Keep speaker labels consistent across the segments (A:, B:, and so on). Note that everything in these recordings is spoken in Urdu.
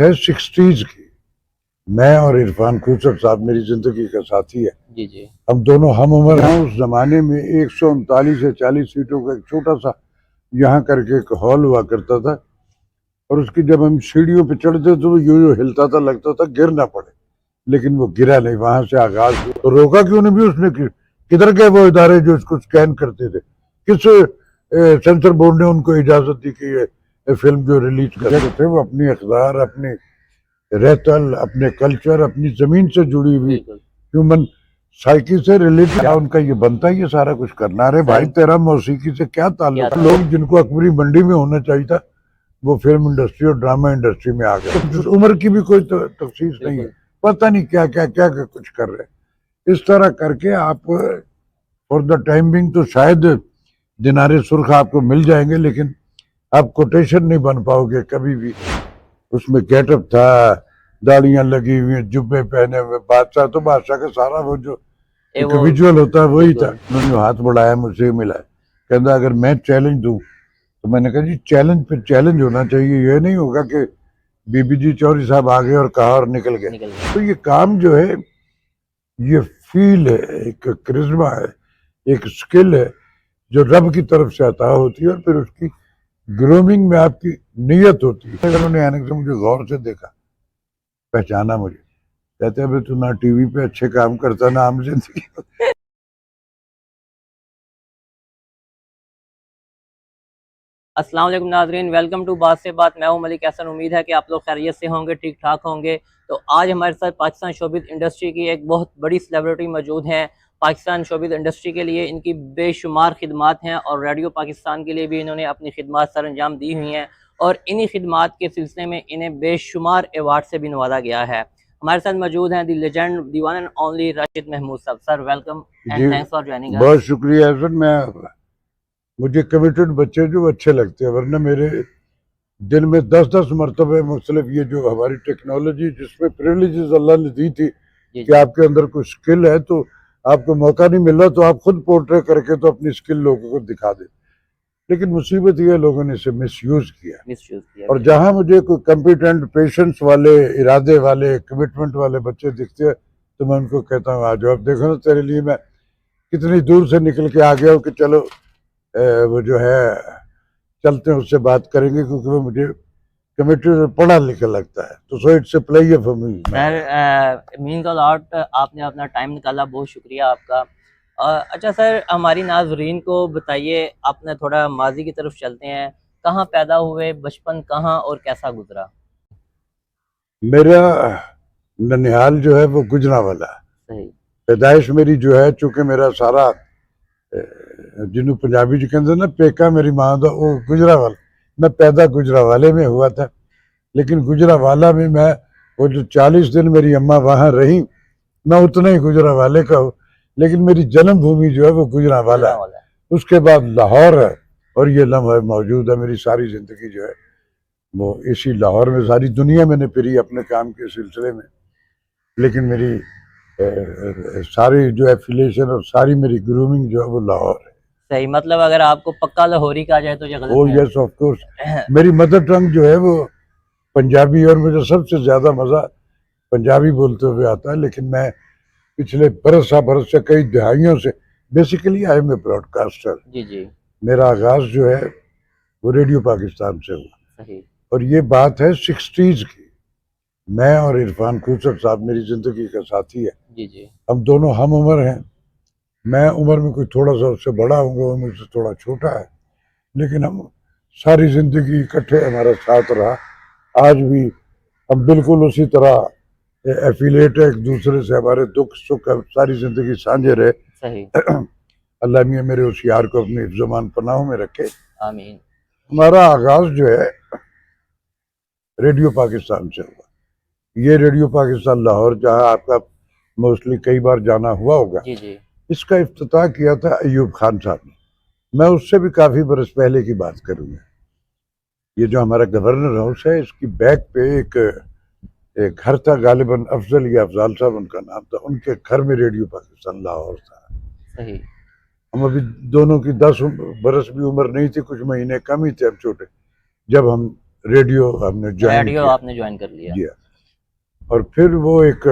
A: ہے 60s کی. میں اور عرفان خوسر صاحب میری زندگی کا ساتھی ہے.
B: جی جی
A: ہم دونوں ہم عمر ہیں. اس زمانے میں 139 سے 40 سیٹوں کا ایک چھوٹا سا یہاں کر کے ایک ہال ہوا کرتا تھا، اور اس کی جب ہم سیڑھیوں پہ چڑھتے تو وہ یوں ہلتا تھا، لگتا تھا گر نہ پڑے، لیکن وہ گرا نہیں. وہاں سے آغاز ہوا. تو روکا کیوں نہیں بھی اس نے؟ کدھر گئے وہ ادارے جو اس کو اسکین کرتے تھے؟ کس سینسر بورڈ نے ان کو اجازت دی کہ یہ فلم جو ریلیز کرتے تھے وہ اپنی اقدار، اپنی رہتل، اپنے کلچر، اپنی زمین سے جڑی ہوئی
B: بالکل
A: ہیومن سائیکی سے ریلیٹڈ ان کا یہ بنتا ہے یہ سارا کچھ کرنا. ارے بھائی تیرا موسیقی سے کیا تعلق ہے؟ لوگ جن کو اکبری منڈی میں ہونا چاہیے تھا وہ فلم انڈسٹری اور ڈرامہ انڈسٹری میں آ گئے. عمر کی بھی کوئی تخصیص نہیں ہے، پتہ نہیں کیا کیا کیا کچھ کر رہے. اس طرح کر کے آپ فور دا ٹائم بینگ تو شاید دینارے سرخ آپ کو مل جائیں گے، لیکن آپ کوٹیشن نہیں بن پاؤ گے کبھی بھی. اس میں گیٹ اپ تھا، داڑیاں لگی ہوئی، جبے پہنے ہوئے. بادشاہ تو بادشاہ کا سارا وہ جو ایک ویژول ہوتا ہے وہی تھا. انہوں نے ہاتھ بڑھایا، مجھ سے ملا، کہتا اگر میں چیلنج دوں تو میں نے کہا جی چیلنج پہ چیلنج ہونا چاہیے، یہ نہیں ہوگا کہ بی بی جی چوہدری صاحب آگے اور کہا اور نکل گئے. تو یہ کام جو ہے یہ فیل ہے، ایک کرزما ہے، ایک سکل ہے جو رب کی طرف سے عطا ہوتی ہے، اور پھر اس کی گرومنگ میں آپ کی نیت ہوتی ہے. انہوں نے آنے سے مجھے غور سے دیکھا، پہچانا مجھے، کہتے ہیں تو نہ ٹی وی پہ اچھے کام کرتا نہ عام زندگی.
B: السلام علیکم ناظرین، ویلکم ٹو بات سے بات. میں ہوں ملک احسن. امید ہے کہ آپ لوگ خیریت سے ہوں گے، ٹھیک ٹھاک ہوں گے. تو آج ہمارے ساتھ پاکستان شوبز انڈسٹری کی ایک بہت بڑی سیلیبریٹی موجود ہیں. پاکستان شوبز انڈسٹری کے لیے ان کی بے شمار خدمات ہیں، اور ریڈیو پاکستان کے لیے بھی انہوں نے اپنی خدمات سر انجام دی ہوئی ہیں، اور انہی خدمات کے سلسلے میں انہیں بے شمار ایوارڈ سے بھی نوازا گیا ہے. ہمارے ساتھ موجود ہیں the legend, the one and only Rashid Mahmood sahab. Sir welcome and thanks for joining us.
A: بہت شکریہ حسن. مجھے کمیٹڈ بچے جو اچھے لگتے ہیں، ورنہ میرے دن میں 10 مرتبہ مختلف یہ جو ہماری ٹیکنالوجی جس میں پریولیجز اللہ نے دی تھی کہ آپ کے اندر کوئی سکل ہے تو آپ کو موقع نہیں مل رہا تو آپ خود پورٹریٹ کر کے تو اپنی سکل لوگوں کو دکھا دیں. لیکن مصیبت یہ لوگوں نے اسے مس یوز کیا، اور جہاں مجھے کوئی کمپیٹنٹ، پیشنس والے، ارادے والے، کمٹمنٹ والے بچے دکھتے ہیں تو میں ان کو کہتا ہوں آ جاؤ. اب دیکھو نا تیرے لیے میں کتنی دور سے نکل کے آ گیا ہوں کہ چلو وہ جو ہے چلتے ہیں اس سے بات کریں گے، کیونکہ وہ مجھے کمیٹی سے پڑھا لکھا لگتا ہے. تو so it's a player for me.
B: Sir means a lot, آپ نے اپنا ٹائم نکالا، بہت شکریہ آپ کا. اچھا سر، ہماری ناظرین کو بتائیے، اپنے تھوڑا ماضی کی طرف چلتے ہیں. کہاں پیدا ہوئے، بچپن کہاں اور کیسا گزرا؟
A: میرا ننیال جو ہے وہ گجرانوالہ. پیدائش میری جو ہے، چونکہ میرا سارا جنوں پنجابی جو کہتے ہیں نا پیکا میری ماں دا وہ گجرانوالہ. میں پیدا گجرانوالے میں ہوا تھا، لیکن گجرانوالہ میں وہ جو 40 دن میری اماں وہاں رہی، میں اتنا ہی گجرانوالے کا ہوں، لیکن میری جنم بھومی جو ہے وہ گجرانوالہ ہے. اس کے بعد لاہور ہے، اور یہ لمحہ موجود ہے. میری ساری زندگی جو ہے وہ اسی لاہور میں، ساری دنیا میں نے پھری اپنے کام کے سلسلے میں، لیکن میری ساری جو ایفیلیشن اور ساری میری گرومنگ جو ہے وہ لاہور ہے.
B: صحیح، مطلب اگر آپ کو پکا لاہوری کہا جائے تو یہ غلط
A: ہے. Yes of course. میری مدر ٹنگ جو ہے وہ پنجابی، اور مجھے سب سے زیادہ مزہ پنجابی بولتے ہوئے آتا ہے. لیکن میں پچھلے برس سے کئی دہائیوں سے basically I am a broadcaster.
B: جی
A: میرا آغاز جو ہے وہ ریڈیو پاکستان سے ہوا. اور یہ بات ہے 60s کی. میں اور عرفان خوسر صاحب میری زندگی کا ساتھی ہے. ہم دونوں ہم عمر ہیں. میں عمر میں کوئی تھوڑا سا اس سے بڑا ہوں گا، وہ مجھ سے تھوڑا چھوٹا ہے، لیکن ہم ساری زندگی اکٹھے ہمارا ساتھ رہا. آج بھی ہم بالکل اسی طرح ایفیلیٹ ہے ایک دوسرے سے. ہمارے دکھ سکھ ساری زندگی سانجھے رہے. اللہ میاں میرے اس یار کو اپنی حفظ و امان پناہوں میں رکھے.
B: آمین.
A: ہمارا آغاز جو ہے ریڈیو پاکستان سے ہوا. یہ ریڈیو پاکستان لاہور، جہاں آپ کا موسٹلی کئی بار جانا ہوا ہوگا، اس کا افتتاح کیا تھا ایوب خان صاحب نے. میں اس سے بھی کافی برس پہلے کی بات کروں گا. یہ جو ہمارا گورنر ہاؤس ہے، اس کی بیک پہ ایک گھر تھا، غالباً افضل یا افضال صاحب ان کا نام تھا. ان کے گھر میں ریڈیو پاکستان لاہور تھا. ہم ابھی دونوں کی 10 برس بھی عمر نہیں تھی، کچھ مہینے کم ہی تھے ہم چھوٹے، جب ہم ریڈیو ہم نے جوائن
B: ریڈیو
A: کیا.
B: آپ نے جوائن کر لیا.
A: جی ہاں. اور پھر وہ ایک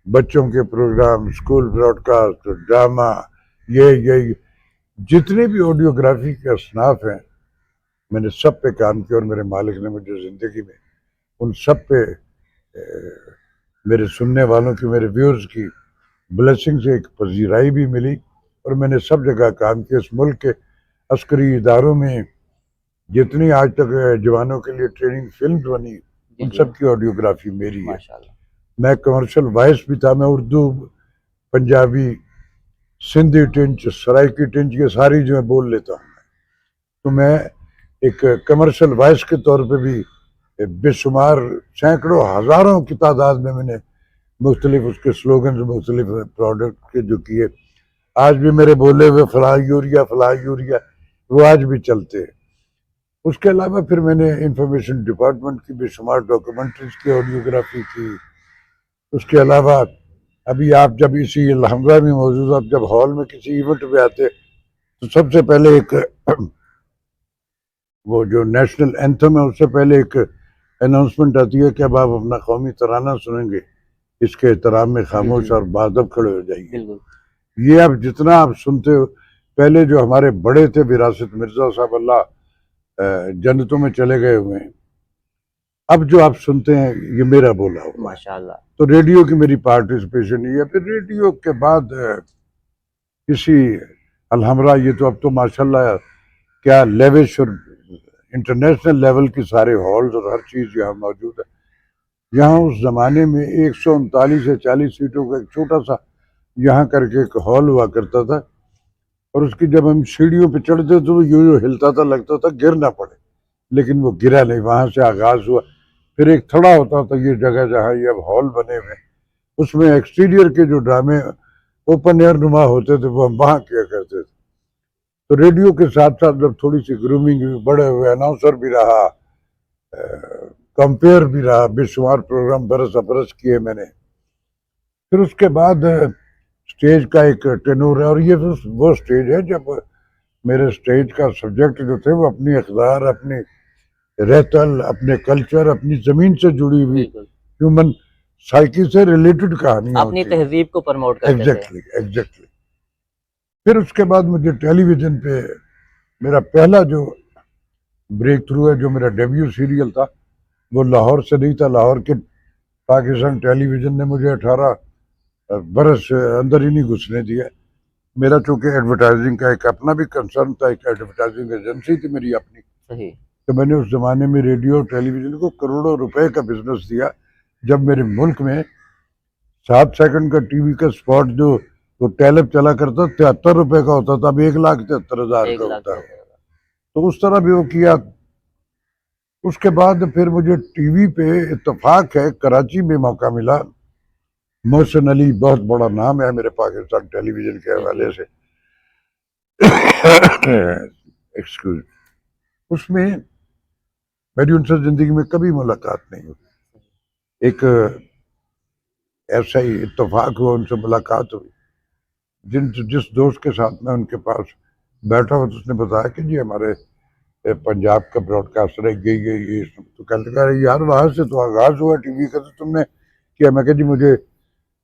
A: بچوں کے programme, school broadcast, drama, یہ جتنے بھی آڈیوگرافی کے اصناف ہیں میں نے سب پہ کام کیا. اور میرے مالک نے مجھے زندگی میں ان سب پہ میرے سننے والوں کی، میرے ویورز کی بلیسنگ سے ایک پذیرائی بھی ملی. اور میں نے سب جگہ کام کیا. اس ملک کے عسکری اداروں میں جتنی آج تک جوانوں کے لیے ٹریننگ فلمز بنی ان سب کی آڈیوگرافی میری ہے.
B: ماشاءاللہ.
A: میں کمرشل وائس بھی تھا. میں اردو، پنجابی، سندھی ٹنچ، سرائکی ٹنچ یہ ساری جو ہے بول لیتا ہوں. تو میں ایک کمرشل وائس کے طور پہ بھی بے شمار سینکڑوں ہزاروں کی تعداد میں نے مختلف اس کے سلوگنز، مختلف پروڈکٹ کے جو کیے. آج بھی میرے بولے ہوئے فلاں یوریا وہ آج بھی چلتے ہیں. اس کے علاوہ پھر میں نے انفارمیشن ڈپارٹمنٹ کی بے شمار ڈاکومنٹریز کی آڈیوگرافی کی. اس کے علاوہ ابھی آپ جب اسی الحمرہ میں موجود، آپ جب ہال میں کسی ایونٹ پہ آتے تو سب سے پہلے ایک وہ جو نیشنل اینتھم ہے اس سے پہلے ایک اناؤنسمنٹ آتی ہے کہ اب آپ اپنا قومی ترانہ سنیں گے، اس کے احترام میں خاموش اور بادب کھڑے ہو جائیے. یہ اب جتنا آپ سنتے ہو، پہلے جو ہمارے بڑے تھے وراثت مرزا صاحب، اللہ جنتوں میں چلے گئے ہوئے ہیں، اب جو آپ سنتے ہیں یہ میرا بولا ہوا.
B: ماشاءاللہ.
A: تو ریڈیو کی میری پارٹیسپیشن یہ ہے. پھر ریڈیو کے بعد کسی الحمرہ، یہ تو اب تو ماشاءاللہ کیا لیوش اور انٹرنیشنل لیول کی سارے ہالز اور ہر چیز یہاں موجود ہے. یہاں اس زمانے میں 139 سے 40 سیٹوں کا ایک چھوٹا سا یہاں کر کے ایک ہال ہوا کرتا تھا. اور اس کی جب ہم سیڑھیوں پہ چڑھتے تو وہ یوں ہلتا تھا، لگتا تھا گر نہ پڑے، لیکن وہ گرا نہیں. وہاں سے آغاز ہوا. پھر ایک تھڑا ہوتا تھا یہ جگہ جہاں یہ اب ہال بنے ہوئے، اس میں ایکسٹیریئر کے جو ڈرامے اوپن ایئر نما ہوتے تھے وہ ہم وہاں کیا کرتے تھے. تو ریڈیو کے ساتھ ساتھ جب تھوڑی سی گرومنگ ہوئی، بڑے ہوئے، اناؤنسر بھی رہا، کمپیئر بھی رہا، بے شمار پروگرام برس برس کیے میں نے. پھر اس کے بعد سٹیج کا ایک ٹینور ہے. اور یہ وہ سٹیج ہے جب میرے سٹیج کا سبجیکٹ جو تھے وہ اپنی اقدار، اپنی رہتل، اپنے کلچر، اپنی زمین سے جڑی ہوئی ہیومن سائیکی سے ریلیٹڈ کہانیاں
B: اپنی تہذیب کو پروموٹ کرتے تھے.
A: ایگزیکٹلی. پھر اس کے بعد مجھے ٹیلی ویژن پہ میرا پہلا جو بریک تھرو ہے، جو میرا ڈیبیو سیریل تھا، وہ لاہور سے نہیں تھا. لاہور کے پاکستان ٹیلی ویژن نے مجھے 18 برس اندر ہی نہیں گھسنے دیا. میرا چونکہ ایڈورٹائزنگ کا ایک اپنا بھی کنسرن تھا، ایک ایڈورٹائزنگ ایجنسی تھی میری اپنی.
B: صحیح.
A: تو میں نے اس زمانے میں ریڈیو اور ٹیلی ویژن کو کروڑوں روپے کا بزنس دیا. جب میرے ملک میں 7 سیکنڈ کا ٹی وی کا اسپاٹ جو وہ ٹیلپ چلا کرتا 73 روپے کا ہوتا تھا، اب 1,73,000 کا ہوتا ہے. تو اس طرح بھی وہ کیا. اس کے بعد پھر مجھے ٹی وی پہ اتفاق ہے کراچی میں موقع ملا. محسن علی بہت بڑا نام ہے میرے پاکستان ٹیلی ویژن کے حوالے سے. ایکسکیوز. اس میں میری ان سے زندگی میں کبھی ملاقات نہیں ہوئی. ایک ایسا ہی اتفاق ہوا، ان سے ملاقات ہوئی. جس دوست کے ساتھ میں ان کے پاس بیٹھا ہوا تو اس نے بتایا کہ جی ہمارے پنجاب کا براڈ کاسٹر ہے یہ. تو کہنے لگا یار وہاں سے تو آغاز ہوا ٹی وی کا، تو تم نے کیا؟ میں کہا جی مجھے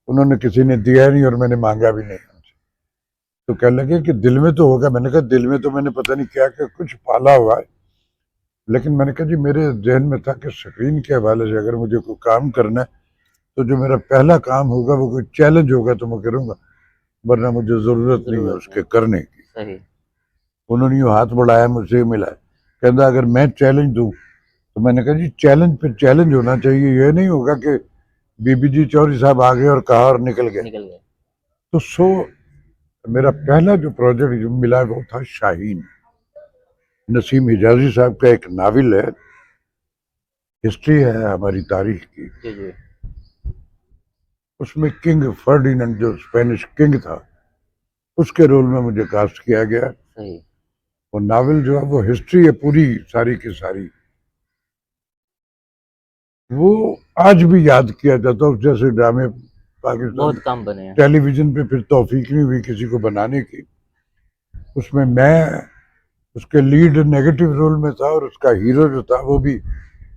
A: انہوں نے کسی نے دیا نہیں اور میں نے مانگا بھی نہیں ان سے. تو کہنے لگے کہ دل میں تو ہوگا. میں نے کہا دل میں تو میں نے پتہ نہیں کیا کہ کچھ پالا ہوا ہے، لیکن میں نے کہا جی میرے ذہن میں تھا کہ اسکرین کے حوالے سے اگر مجھے کوئی کام کرنا ہے تو جو میرا پہلا کام ہوگا وہ کوئی چیلنج ہوگا تو میں کروں گا، ورنہ مجھے ضرورت نہیں ہے اس کے کرنے کی.
B: صحیح.
A: انہوں نے ہاتھ بڑھایا، مجھ سے ملا، کہتا اگر میں چیلنج دوں تو میں نے کہا جی چیلنج پہ چیلنج ہونا چاہیے، یہ نہیں ہوگا کہ بی بی جی چوہدری صاحب آ گئے اور کہا اور نکل گئے. تو میرا پہلا جو پروجیکٹ جو ملا وہ تھا شاہین. نسیم حجازی صاحب کا ایک ناول ہے، ہسٹری ہے ہماری تاریخ کی. اس میں کنگ فرڈیننڈ جو اسپینش کنگ تھا اس کے رول میں مجھے کاسٹ کیا گیا. وہ ناول جو ہے وہ ہسٹری ہے پوری ساری کی ساری. وہ آج بھی یاد کیا جاتا. اس جیسے ڈرامے پاکستان
B: بہت کم بنے ہیں.
A: ٹیلی ویژن پہ پھر توفیق نہیں ہوئی کسی کو بنانے کی. اس میں اس کے لیڈ نیگیٹو رول میں تھا اور اس کا ہیرو جو تھا وہ بھی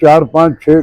A: 4 5 6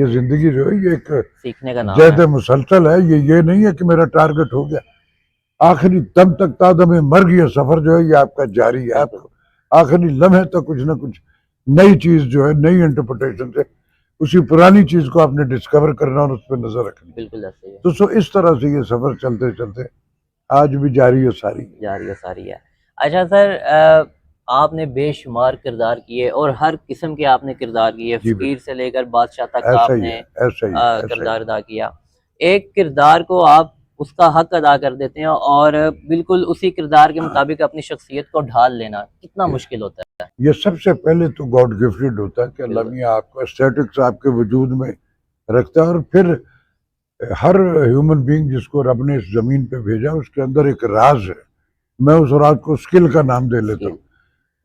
A: یہ زندگی جو ہے یہ ایک
B: سیکھنے کا نام
A: جہد
B: ہے.
A: مسلسل ہے. یہ نہیں ہے کہ میرا ٹارگٹ ہو گیا آخری دم تک تا دم مرگ. یہ سفر جو ہے یہ آپ کا جاری ہے. آپ کو آخری لمحے تک کچھ نہ کچھ نئی چیز جو ہے نئی انٹرپریٹیشن سے اسی پرانی چیز کو آپ نے ڈسکور کرنا اور اس پہ نظر رکھنی.
B: بالکل ایسے ہی ہے.
A: تو اس طرح سے یہ سفر چلتے چلتے آج بھی جاری و ساری
B: ہے. اچھا سر، آپ نے بے شمار کردار کیے اور ہر قسم کے آپ نے کردار کیے، فقیر سے لے کر بادشاہ تک آپ نے کردار ادا کیا. ایک کردار کو آپ اس کا حق ادا کر دیتے ہیں اور بالکل اسی کردار کے مطابق اپنی شخصیت کو ڈھال لینا کتنا مشکل ہوتا ہے؟
A: یہ سب سے پہلے تو گاڈ گفٹڈ ہوتا ہے کہ اللہ میاں آپ کو اسٹیٹکس آپ کے وجود میں رکھتا ہے. اور پھر ہر ہیومن بینگ جس کو رب نے اس زمین پہ بھیجا اس کے اندر ایک راز ہے. میں اس راز کو سکل کا نام دے لیتا ہوں.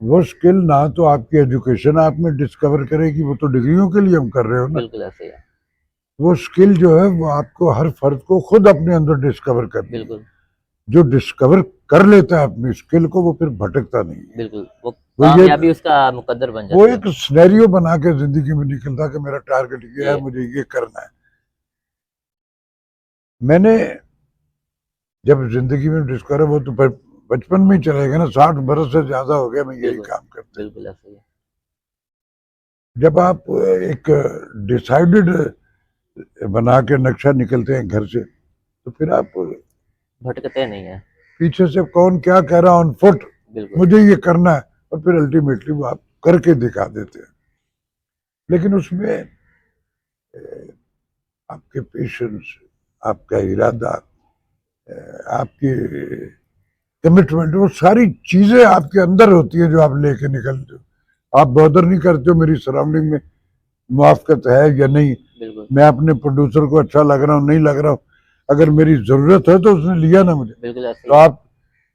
A: وہ سکل نہ تو آپ کی ایجوکیشن آپ میں ڈسکور کرے گی، وہ تو ڈگریوں کے لیے ہم کر رہے ہو نا.
B: بالکل ایسے ہے.
A: وہ سکل جو ہے وہ آپ کو ہر فرد کو خود اپنے اندر ڈسکور کرنی. بالکل. جو ڈسکور کر لیتا ہے اپنی سکل کو وہ پھر بھٹکتا نہیں. بالکل. وہ
B: کامیابی اس کا مقدر بن جاتا ہے.
A: وہ ایک سینیریو بنا کے زندگی میں نکلتا کہ میرا ٹارگٹ یہ ہے، مجھے یہ کرنا ہے. میں نے جب زندگی میں ڈسکور وہ تو بچپن میں ہی چلے گا نا. 60 برس سے زیادہ ہو گیا میں یہی کام کرتا.
B: بالکل ایسے ہی ہے.
A: جب آپ ایک ڈیسائیڈڈ بنا کے نقشہ نکلتے ہیں گھر سے تو پھر آپ
B: بھٹکتے نہیں ہیں.
A: پیچھے سے کون کیا کہہ رہا آن فٹ مجھے یہ کرنا ہے اور پھر الٹیمیٹلی وہ آپ کر کے دکھا دیتے ہیں. لیکن اس میں آپ کے پیشنس، آپ کا ارادہ، آپ کی کمٹمنٹ، وہ ساری چیزیں آپ کے اندر ہوتی ہیں جو آپ لے کے نکلتے ہو. آپ بودر نہیں کرتے ہو میری سراؤنڈنگ میں موافقت ہے یا نہیں. میں اپنے پروڈیوسر کو اچھا لگ رہا ہوں نہیں لگ رہا ہوں، اگر میری ضرورت ہے تو اس نے لیا نا مجھے. تو آپ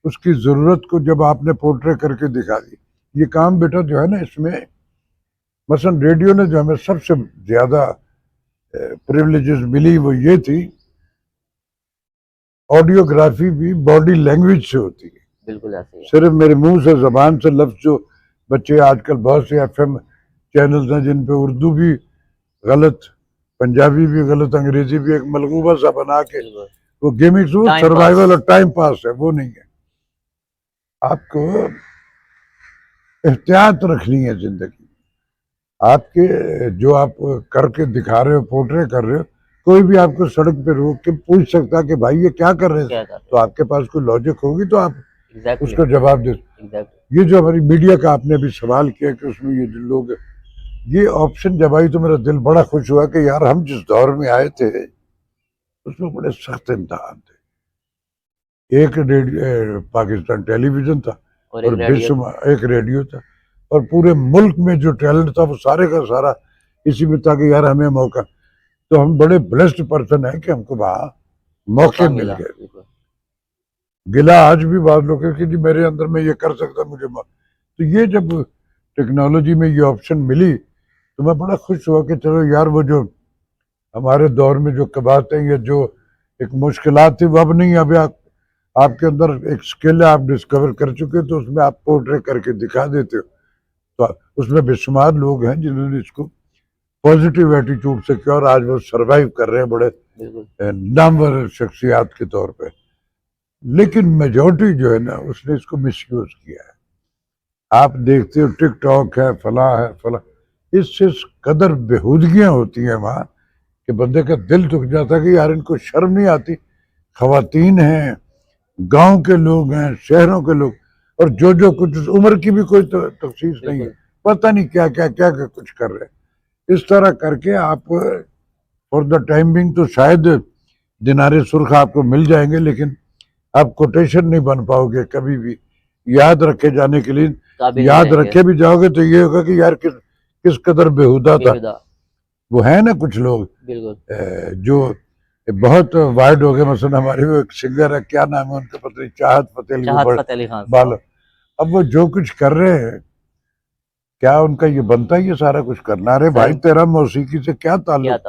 A: اس کی ضرورت کو جب آپ نے پورٹرے کر کے دکھا دی. یہ کام بیٹا جو ہے نا اس میں مثلا ریڈیو نے جو ہمیں سب سے زیادہ پریولیجز ملی وہ یہ تھی آڈیوگرافی بھی باڈی لینگویج سے ہوتی ہے.
B: بالکل ایسے.
A: صرف میرے منہ سے زبان سے لفظ جو بچے آج کل بہت سے ایف ایم چینلز ہیں جن پہ اردو بھی غلط، پنجابی بھی غلط، انگریزی بھی ایک ملغوبہ سا بنا کے وہ گیمنگز وہ سروائیول اور ٹائم پاس ہے، وہ نہیں ہے. آپ کو احتیاط رکھنی ہے زندگی. آپ کے جو آپ کر کے دکھا رہے ہو پورٹرے کر رہے ہو، کوئی بھی آپ کو سڑک پہ روک کے پوچھ سکتا کہ بھائی یہ کیا کر رہے تھے، تو آپ کے پاس کوئی لاجک ہوگی تو آپ اس کو جواب دے. یہ جو ہماری میڈیا کا آپ نے بھی سوال کیا کہ اس میں یہ لوگ یہ آپشن جب آئی تو میرا دل بڑا خوش ہوا کہ یار ہم جس دور میں آئے تھے اس میں بڑے سخت امتحان تھے. ایک پاکستان ٹیلی ویژن تھا اور ایک ریڈیو تھا اور پورے ملک میں جو ٹیلنٹ تھا وہ سارے کا سارا اسی میں تھا کہ یار ہمیں موقع. تو ہم بڑے بلیسڈ پرسن ہیں کہ ہم کو وہاں موقع مل گئے. گلا آج بھی بعض لوگ کہ جی میرے اندر میں یہ کر سکتا مجھے تو یہ جب ٹیکنالوجی میں یہ آپشن ملی تو میں بڑا خوش ہوا کہ چلو یار وہ جو ہمارے دور میں جو قباحتیں یا جو ایک مشکلات تھی وہ اب نہیں. اب آپ کے اندر ایک سکل ہے آپ ڈسکور کر چکے تو اس میں آپ پورٹرے کر کے دکھا دیتے ہو. تو اس میں بے شمار لوگ ہیں جنہوں نے اس کو پازیٹیو ایٹیٹیوڈ سے کیا اور آج وہ سروائیو کر رہے ہیں بڑے نامور شخصیات کے طور پہ. لیکن میجورٹی جو ہے نا اس نے اس کو مس یوز کیا ہے. آپ دیکھتے ہو ٹک ٹاک ہے فلاں ہے فلاں، اس سے قدر بےہودگیاں ہوتی ہیں وہاں کہ بندے کا دل دکھ جاتا ہے کہ یار ان کو شرم نہیں آتی. خواتین ہیں، گاؤں کے لوگ ہیں، شہروں کے لوگ، اور جو کچھ عمر کی بھی کوئی تخصیص نہیں ہے، پتہ نہیں کیا کچھ کر رہے. اس طرح کر کے آپ فور دا ٹائم بینگ تو شاید دینارے سرخ آپ کو مل جائیں گے لیکن آپ کوٹیشن نہیں بن پاؤ گے کبھی بھی. یاد رکھے جانے کے لیے یاد رکھے بھی جاؤ گے تو یہ ہوگا کہ یار کس قدر بےہودہ تھا. وہ ہیں نا کچھ لوگ جو بہت وائڈ ہو گئے. مثلا ہمارے وہ ایک سنگر ہے، کیا نام ہے ان کا پتہ نہیں، چاہت فتح علی خان. اب وہ جو کچھ کر رہے ہیں کیا ان کا یہ بنتا ہے یہ سارا کچھ کرنا؟ ارے بھائی تیرا موسیقی سے کیا تعلق؟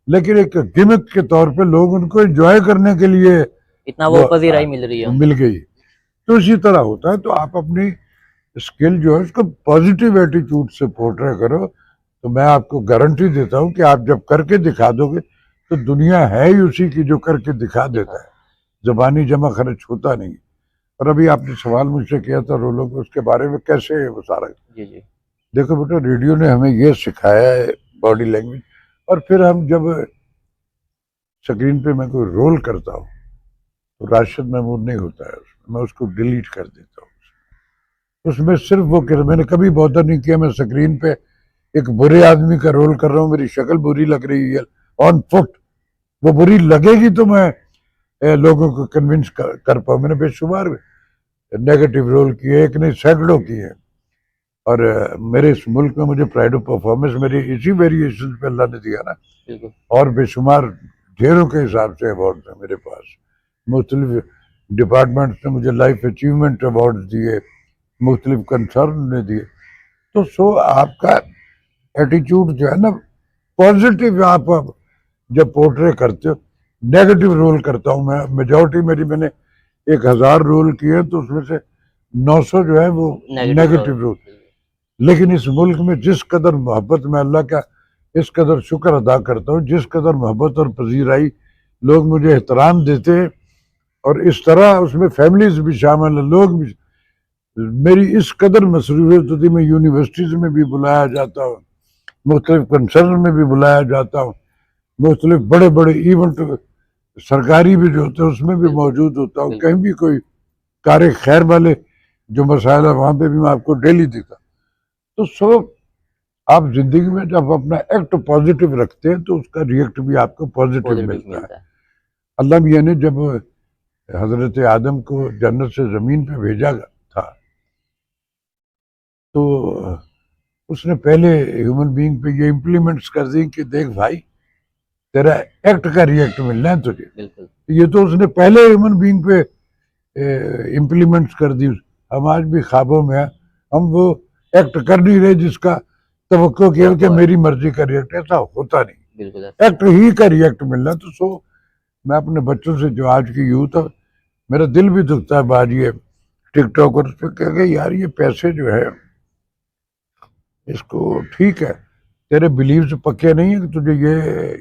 A: لیکن ایک گمک کے طور پہ لوگ ان کو انجوائے کرنے کے لیے
B: اتنا وہ پذیرائی مل رہی ہے،
A: مل گئی. تو اسی طرح ہوتا ہے. تو آپ اپنی اسکل جو ہے اس کو پازیٹیو ایٹیٹیوڈ سے پورٹرے کرو. تو میں آپ کو گارنٹی دیتا ہوں کہ آپ جب کر کے دکھا دو گے تو دنیا ہے ہی اسی کی جو کر کے دکھا دیتا ہے، زبانی جمع خرچ ہوتا نہیں۔ اور ابھی آپ نے سوال مجھ سے کیا تھا رولوں کے، اس کے بارے میں کیسے وہ سارا،
B: جی جی
A: دیکھو بیٹا ریڈیو نے ہمیں یہ سکھایا ہے باڈی لینگویج، اور پھر ہم جب سکرین پہ میں کوئی رول کرتا ہوں تو راشد محمود نہیں ہوتا ہے اس میں اس کو ڈیلیٹ کر دیتا ہوں۔ اس میں صرف وہ کہ میں نے کبھی بہتر نہیں کیا میں سکرین پہ ایک برے آدمی کا رول کر رہا ہوں، میری شکل بری لگ رہی ہے آن فٹ، وہ بری لگے گی تو میں لوگوں کو کنونس کر پاؤں۔ میں نے بے شمار نیگیٹو رول کیے، ایک نہیں سینکڑوں کیے، اور میرے اس ملک میں مجھے پرائڈ آف پرفارمنس میری اسی ویریشن پہ اللہ نے دیا نا،
B: بالکل
A: اور بے شمار ڈھیروں کے حساب سے ایوارڈ ہیں میرے پاس، مختلف ڈپارٹمنٹس نے مجھے لائف اچیومنٹ ایوارڈ دیے، مختلف کنسرن نے دیے۔ تو سو آپ کا ایٹیچیوڈ جو ہے نا پازیٹیو، آپ جب پورٹرے کرتے ہو، نیگیٹو رول کرتا ہوں میں میجورٹی میری، میں نے 1000 رول کیے تو اس میں سے 900 جو ہے وہ نیگیٹو رول، لیکن اس ملک میں جس قدر محبت میں اللہ کا اس قدر شکر ادا کرتا ہوں، جس قدر محبت اور پذیرائی لوگ مجھے احترام دیتے ہیں، اور اس طرح اس میں فیملیز بھی شامل ہیں، لوگ بھی، میری اس قدر مصروفیت ہوتی، میں یونیورسٹیز میں بھی بلایا جاتا ہوں، مختلف کنسرن میں بھی بلایا جاتا ہوں، مختلف بڑے بڑے ایونٹ سرکاری بھی جو ہوتے ہیں اس میں بھی موجود ہوتا ہوں، کہیں بھی کوئی کار خیر والے جو مسائل ہے وہاں پہ بھی میں آپ کو ڈیلی دیتا ہوں۔ تو سو آپ زندگی میں جب اپنا ایکٹ پازیٹیو رکھتے ہیں تو اس کا ریئیکٹ بھی آپ کو پازیٹیو ملتا ہے۔ اللہ میاں نے جب حضرت آدم کو جنت سے زمین پہ بھیجا تھا تو اس نے پہلے ہیومن بینگ پہ یہ امپلیمنٹس کر دی کہ دیکھ بھائی تیرا ایکٹ کا ریئیکٹ ملنا ہے تجھے، یہ تو اس نے پہلے ہیومن بینگ پہ امپلیمنٹس کر دی۔ ہم آج بھی خوابوں میں ہیں، ہم وہ ایکٹ کر نہیں رہے جس کا توقع کیا کہ میری مرضی کا ریئیکٹ، ایسا ہوتا نہیں، ایکٹ ہی کا ریئیکٹ ملنا۔ تو سو میں اپنے بچوں سے جو آج کی یوتھ ہے، میرا دل بھی دکھتا ہے بعد یہ ٹک ٹاک اور اس پہ کہہ گئے یار یہ پیسے جو ہے اس کو ٹھیک ہے، تیرے بلیوز پکے نہیں ہیں کہ تجھے یہ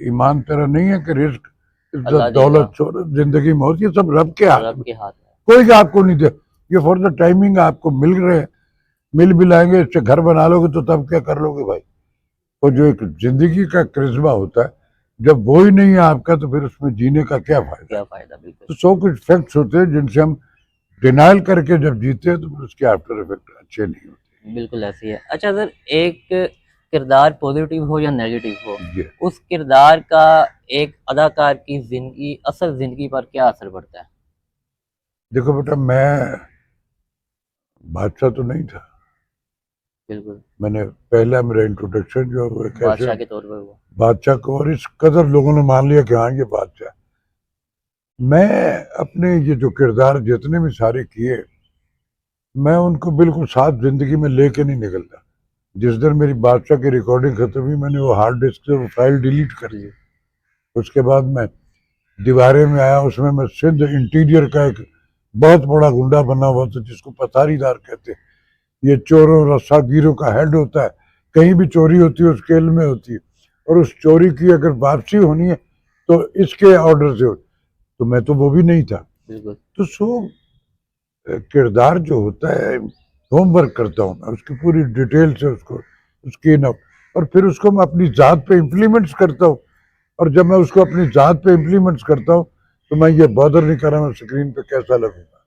A: ایمان تیرا نہیں ہے کہ رزق عزت دولت شہرت زندگی موت یہ سب رب کے ہاتھ میں، کوئی آپ کو نہیں دے، یہ فور دا ٹائمنگ آپ کو مل رہے ہیں، مل بھی لائیں گے، اس سے گھر بنا لو گے تو تب کیا کر لو گے بھائی؟ اور جو ایک زندگی کا کرشمہ ہوتا ہے جب وہ ہی نہیں ہے آپ کا تو پھر اس میں جینے کا کیا فائدہ؟ تو سو کچھ فیکٹس ہوتے ہیں جن سے ہم ڈینائل کر کے جب جیتے ہیں تو پھر اس کے آفٹر افیکٹ اچھے نہیں ہوتے۔
B: بالکل ایسی ہے۔ اچھا سر، ایک کردار پوزیٹیو ہو یا نیگیٹو ہو،
A: جی
B: اس کردار کا ایک اداکار کی زندگی، اصل زندگی پر کیا اثر پڑتا ہے؟
A: دیکھو بیٹا میں بادشاہ تو نہیں تھا،
B: بالکل
A: میں نے پہلا میرا انٹروڈکشن جو
B: بادشاہ کے طور پر ہوا،
A: بادشاہ کو، اور اس قدر لوگوں نے مان لیا کہ ہاں یہ بادشاہ۔ میں اپنے یہ جو کردار جتنے بھی سارے کیے میں ان کو بالکل ساتھ زندگی میں لے کے نہیں نکلتا۔ جس دن میری بادشاہ کی ریکارڈنگ ختم ہوئی میں نے وہ ہارڈ ڈسک سے وہ فائل ڈیلیٹ کر دی۔ اس کے بعد میں دیوارے میں آیا، اس میں سندھ انٹیریئر کا ایک بہت بڑا گنڈا بنا ہوا تھا جس کو پتھاری دار کہتے ہیں، یہ چوروں رسا گیروں کا ہیڈ ہوتا ہے، کہیں بھی چوری ہوتی ہے اس کے علم میں ہوتی ہے، اور اس چوری کی اگر واپسی ہونی ہے تو اس کے آرڈر سے ہوتی، تو میں تو وہ بھی نہیں تھا۔ تو سو کردار جو ہوتا ہے ہوم ورک کرتا ہوں میں اس کی پوری ڈیٹیل سے اس کو اس کی اور پھر اس کو میں اپنی ذات پہ امپلیمنٹس کرتا ہوں، اور جب میں اس کو اپنی ذات پہ امپلیمنٹس کرتا ہوں تو میں یہ بادر نہیں کر رہا ہوں اسکرین پہ کیسا لگوں گا،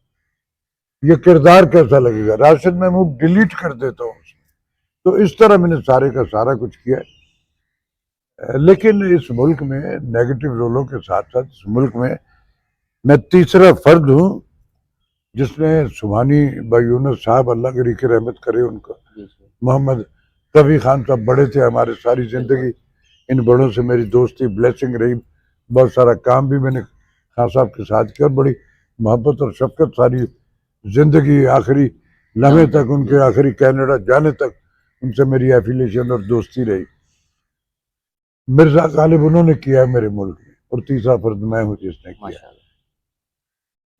A: یہ کردار کیسا لگے گا، راشد محمود ڈیلیٹ کر دیتا ہوں اس میں۔ تو اس طرح میں نے سارے کا سارا کچھ کیا ہے۔ لیکن اس ملک میں نیگیٹو رولوں کے ساتھ ساتھ اس ملک میں تیسرا فرد ہوں جس نے سبحانی بھائی یونس صاحب اللہ کی ریخ رحمت کرے ان کو، محمد قوی خان صاحب بڑے تھے ہمارے، ساری زندگی ان بڑوں سے میری دوستی بلیسنگ رہی، بہت سارا کام بھی میں نے خان صاحب کے ساتھ کیا، اور بڑی محبت اور شفقت ساری زندگی آخری لمحے تک، ان کے آخری کینیڈا جانے تک ان سے میری ایفیلیشن اور دوستی رہی۔ مرزا غالب انہوں نے کیا ہے میرے ملک میں، اور تیسرا فرد میں ہوں جس نے کیا۔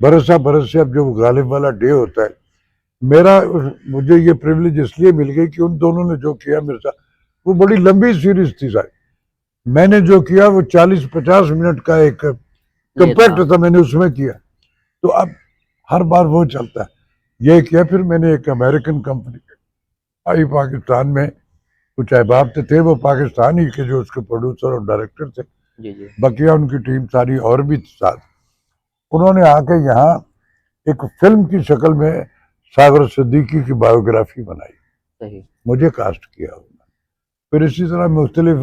A: برسا برس سے اب جو غالب والا ڈے ہوتا ہے، مجھے یہ پریولیج اس لیے مل گئی کہ ان دونوں نے جو کیا مرزا وہ بڑی لمبی سیریز تھی ساری. میں نے جو کیا وہ 40-50 منٹ کا ایک کمپیکٹ تھا, میں نے اس میں کیا. تو اب ہر بار وہ چلتا ہے. یہ کیا پھر میں نے ایک امریکن کمپنی آئی پاکستان میں, کچھ احباب تھے وہ پاکستانی کے جو اس کے پروڈیوسر اور ڈائریکٹر تھے, بقیہ ان کی ٹیم ساری اور بھی ساتھ. انہوں نے آ کے یہاں ایک فلم کی شکل میں ساغر صدیقی کی بایوگرافی بنائی, مجھے کاسٹ کیا. پھر اسی طرح مختلف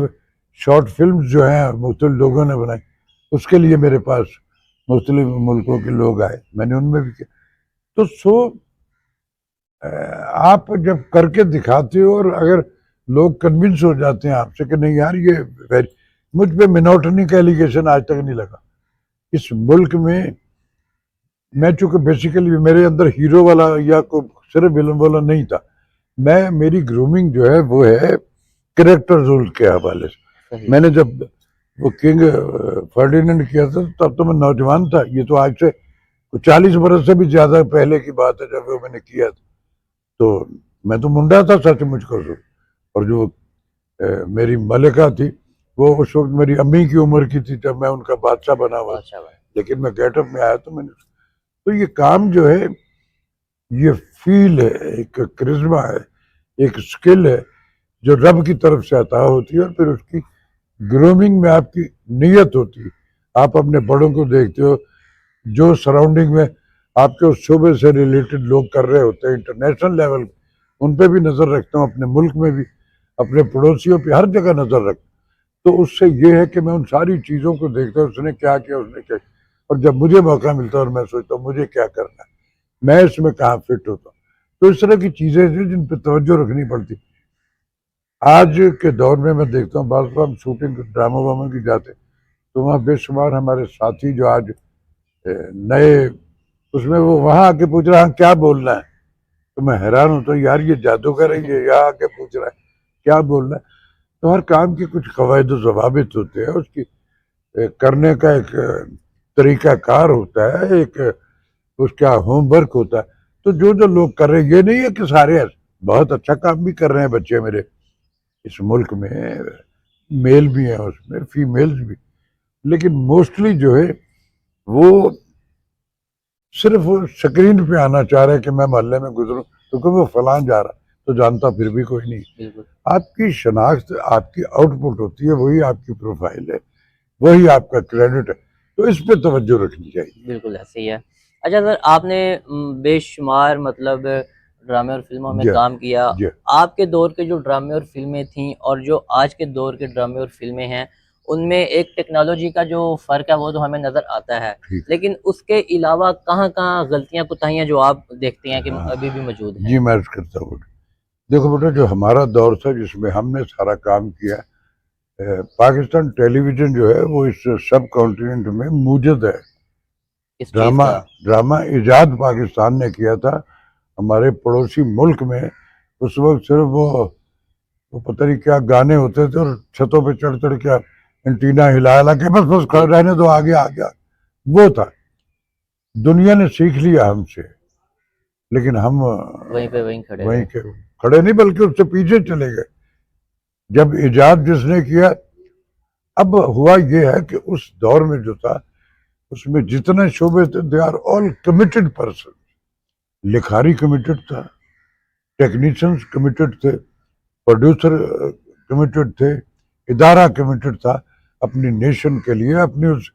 A: شارٹ فلمز جو ہیں مختلف لوگوں نے بنائی, اس کے لیے میرے پاس مختلف ملکوں کے لوگ آئے, میں نے ان میں بھی کیا. تو آپ جب کر کے دکھاتے ہو اور اگر لوگ کنونس ہو جاتے ہیں آپ سے کہ نہیں یار یہ مجھ پہ منوٹنی کا ایلیگیشن آج تک نہیں لگا اس ملک میں. میں چونکہ بیسیکلی میرے اندر ہیرو والا یا کوئی صرف ویلن والا نہیں تھا, میری گرومنگ جو ہے وہ ہے کریکٹر رول کے حوالے سے. میں نے جب وہ کنگ فرڈیننڈ کیا تھا تب تو میں نوجوان تھا, یہ تو آج سے 40 برس سے بھی زیادہ پہلے کی بات ہے جب وہ میں نے کیا تھا. تو میں تو منڈا تھا سچ مجھ کو, اور جو میری ملکہ تھی وہ اس وقت میری امی کی عمر کی تھی جب میں ان کا بادشاہ بنا ہوا, لیکن میں گیٹ اپ میں آیا تو میں نے. تو یہ کام جو ہے یہ فیل ہے, ایک کرزما ہے, ایک سکل ہے جو رب کی طرف سے عطا ہوتی ہے, اور پھر اس کی گرومنگ میں آپ کی نیت ہوتی ہے. آپ اپنے بڑوں کو دیکھتے ہو جو سراؤنڈنگ میں آپ کے اس شعبے سے ریلیٹڈ لوگ کر رہے ہوتے ہیں انٹرنیشنل لیول, ان پہ بھی نظر رکھتا ہوں, اپنے ملک میں بھی, اپنے پڑوسیوں پہ ہر جگہ نظر رکھتا ہوں. تو اس سے یہ ہے کہ میں ان ساری چیزوں کو دیکھتا ہوں, اس نے کیا کیا, اس نے کیا, اور جب مجھے موقع ملتا ہے اور میں سوچتا ہوں مجھے کیا کرنا ہے, میں اس میں کہاں فٹ ہوتا ہوں. تو اس طرح کی چیزیں ہیں جن پہ توجہ رکھنی پڑتی. آج کے دور میں دیکھتا ہوں بعض ہم شوٹنگ ڈرامہ وامہ کی جاتے تو وہاں بے شمار ہمارے ساتھی جو آج نئے اس میں وہ وہاں آ کے پوچھ رہا ہے کیا بولنا ہے, تو میں حیران ہوتا ہوں یار یہ جادوگر ہے, یہ یہاں آ کے پوچھ رہا ہے کیا بولنا ہے. تو ہر کام کی کچھ قواعد و ضوابط ہوتے ہیں, اس کی کرنے کا ایک طریقہ کار ہوتا ہے, ایک اس کا ہوم ورک ہوتا ہے. تو جو لوگ کر رہے ہیں یہ نہیں ہے کہ سارے بہت اچھا کام بھی کر رہے ہیں بچے میرے اس ملک میں, میل بھی ہیں اس میں فیمیلز بھی, لیکن موسٹلی جو ہے وہ صرف سکرین پہ آنا چاہ رہے کہ میں محلے میں گزروں کیونکہ وہ فلاں جا رہا تو جانتا پھر بھی کوئی نہیں. آپ کی شناخت آپ کی آؤٹ پٹ ہوتی ہے, وہی آپ کی پروفائل ہے, وہی آپ کا کریڈٹ ہے, تو اس پہ توجہ رکھنی چاہیے.
B: بالکل ایسے ہی ہے. اچھا سر, آپ نے بے شمار مطلب ڈرامے اور فلموں میں کام کیا, آپ کے دور کے جو ڈرامے اور فلمیں تھیں اور جو آج کے دور کے ڈرامے اور فلمیں ہیں ان میں ایک ٹیکنالوجی کا جو فرق ہے وہ تو ہمیں نظر آتا ہے, لیکن اس کے علاوہ کہاں کہاں غلطیاں کوتاہیاں جو آپ دیکھتے ہیں کہ ابھی بھی موجود ہیں؟
A: جی میں عرض کرتا ہوں. دیکھو بیٹا جو ہمارا دور تھا جس میں ہم نے سارا کام کیا, پاکستان ٹیلی ویژن جو ہے وہ اس سب کانٹیننٹ میں موجود ہے. ڈرامہ ایجاد پاکستان نے کیا تھا. ہمارے پڑوسی ملک میں اس وقت صرف وہ پتہ نہیں کیا گانے ہوتے تھے اور چھتوں پہ چڑھ کے انٹینا ہلا کے بس کھڑے رہنے دو, آگے وہ تھا. دنیا نے سیکھ لیا ہم سے, لیکن ہم وہیں کھڑے نہیں بلکہ اس سے پیچھے چلے گئے. جب ایجاد جس نے کیا, اب ہوا یہ ہے کہ اس دور میں جو تھا اس میں جتنے شعبے تھے they are all committed person. لکھاری کمیٹڈ تھا, ٹیکنیشینز کمیٹڈ تھے, پروڈیوسر کمیٹڈ تھے, ادارہ کمیٹڈ تھا اپنی نیشن کے لیے. اپنی اس